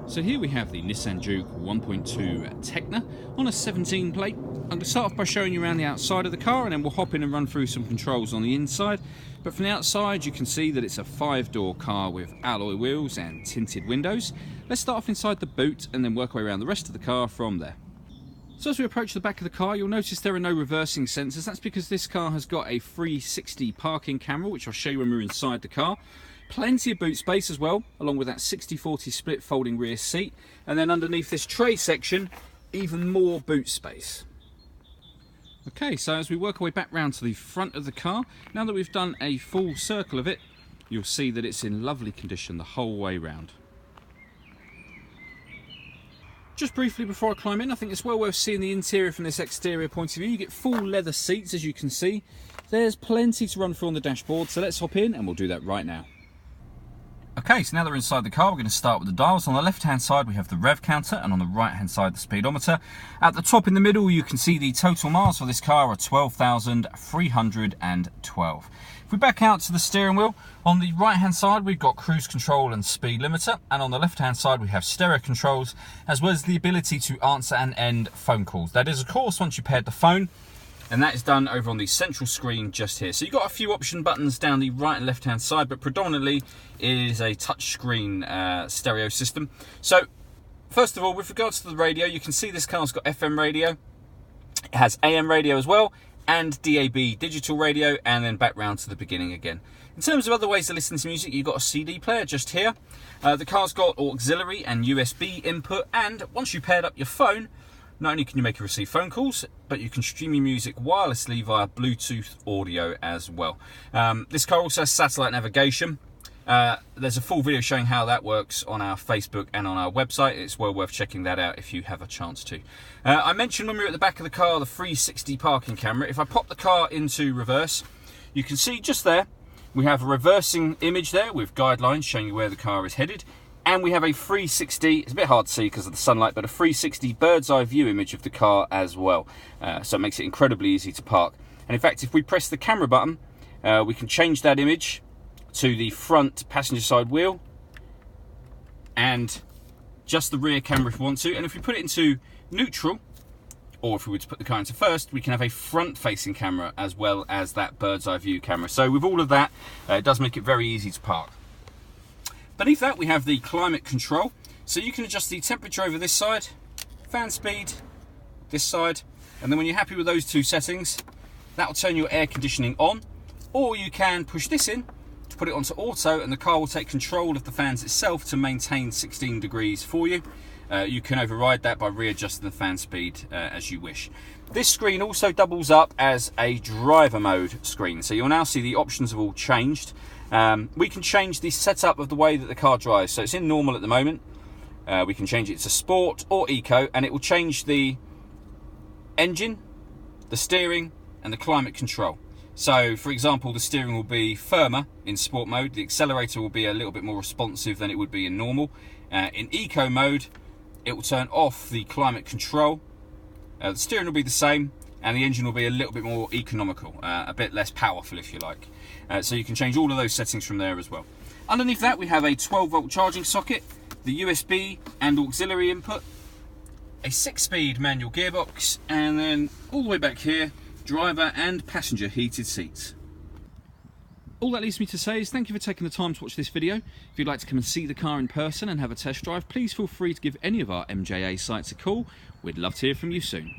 So here we have the Nissan Juke 1.2 Tecna on a 17 plate. I'm going to start off by showing you around the outside of the car, and then we'll hop in and run through some controls on the inside. But from the outside you can see that it's a 5-door car with alloy wheels and tinted windows. Let's start off inside the boot and then work our way around the rest of the car from there. So as we approach the back of the car, you'll notice there are no reversing sensors. That's because this car has got a 360 parking camera, which I'll show you when we're inside the car. Plenty of boot space as well, along with that 60/40 split folding rear seat. And then underneath this tray section, even more boot space. Okay, so as we work our way back round to the front of the car, now that we've done a full circle of it, you'll see that it's in lovely condition the whole way round. Just briefly before I climb in, I think it's well worth seeing the interior from this exterior point of view. You get full leather seats, as you can see. There's plenty to run through on the dashboard, so let's hop in and we'll do that right now. Okay, so now that we're inside the car, we're going to start with the dials. On the left-hand side, we have the rev counter, and on the right-hand side, the speedometer. At the top in the middle, you can see the total miles for this car are 12,312. If we back out to the steering wheel, on the right-hand side, we've got cruise control and speed limiter, and on the left-hand side, we have stereo controls, as well as the ability to answer and end phone calls. That is, of course, once you paired the phone, and that is done over on the central screen just here. So you've got a few option buttons down the right and left hand side, but predominantly it is a touchscreen stereo system. So first of all, with regards to the radio, you can see this car's got FM radio, it has AM radio as well, and DAB digital radio, and then back round to the beginning again. In terms of other ways to listen to music, you've got a CD player just here. The car's got auxiliary and USB input, and once you paired up your phone, not only can you make and receive phone calls, but you can stream your music wirelessly via Bluetooth audio as well. This car also has satellite navigation. There's a full video showing how that works on our Facebook and on our website. It's well worth checking that out if you have a chance to. I mentioned when we were at the back of the car, the 360 parking camera. If I pop the car into reverse, you can see just there, we have a reversing image there with guidelines showing you where the car is headed. And we have a 360, it's a bit hard to see because of the sunlight, but a 360 bird's eye view image of the car as well. So it makes it incredibly easy to park. And in fact, if we press the camera button, we can change that image to the front passenger side wheel and just the rear camera if we want to. And if we put it into neutral, or if we were to put the car into first, we can have a front facing camera as well as that bird's eye view camera. So with all of that, it does make it very easy to park. Beneath that, we have the climate control. So you can adjust the temperature over this side, fan speed this side, and then when you're happy with those two settings, that will turn your air conditioning on. Or you can push this in to put it onto auto, and the car will take control of the fans itself to maintain 16 degrees for you. You can override that by readjusting the fan speed as you wish. This screen also doubles up as a driver mode screen, so you'll now see the options have all changed. We can change the setup of the way that the car drives. So it's in normal at the moment. We can change it to sport or eco, and it will change the engine, the steering, and the climate control. So for example, the steering will be firmer in sport mode. The accelerator will be a little bit more responsive than it would be in normal. In eco mode, it will turn off the climate control. The steering will be the same, and the engine will be a little bit more economical, a bit less powerful if you like. So you can change all of those settings from there as well. Underneath that, we have a 12-volt charging socket, the USB and auxiliary input, a 6-speed manual gearbox, and then all the way back here, driver and passenger heated seats. All that leaves me to say is thank you for taking the time to watch this video. If you'd like to come and see the car in person and have a test drive, please feel free to give any of our MJA sites a call. We'd love to hear from you soon.